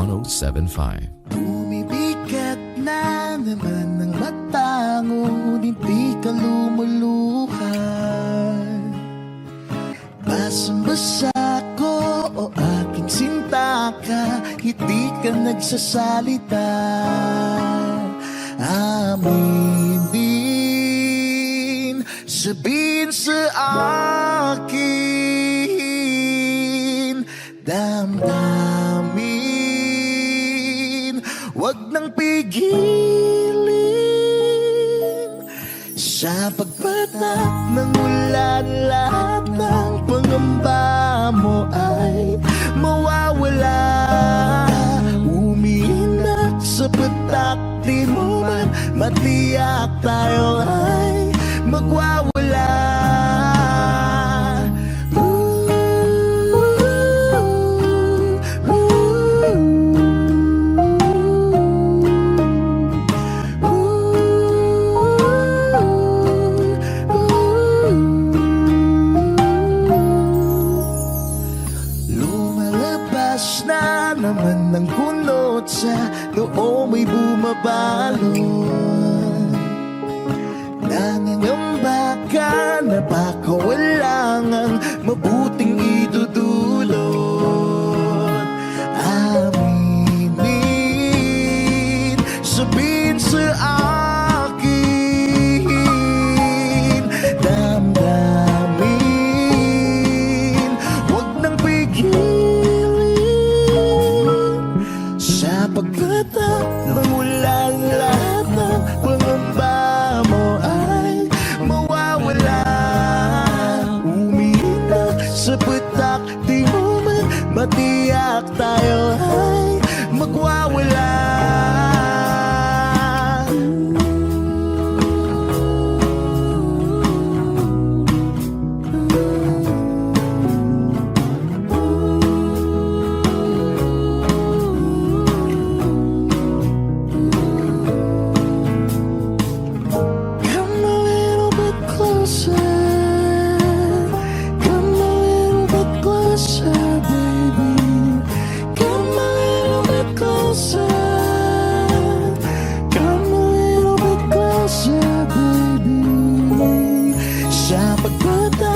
107.5. Bumibigat na naman ang mata, ngunit di ka lumuluhan. Basang-basa ko o aking sinta ka, hindi ka nagsasalita. Aminin, sabihin sa akin, damdamin, wag nang pigilin. Sa pagpatak ng ulan, lahat ng pangamba mo ay mawawala. Umiinak sa patak, di mo man matiyak, tayo ay magwawala. Lumalabas na naman ng kunot sa loob, may bumabalot. Nangangamba ka na baka walang ang mabuting idudulot. Aminin, sabihin sa akin, damdamin, wag nang pigilin. Sa pagkatak ng ulan, lahat ng pangamba mo ay mawawala. Umiinak sa patak, di mo man matiyak, tayo ay magwawala. Come a little bit closer. Come a little bit closer, baby. Come a little bit closer. Come a little bit closer, baby. Sa pagpata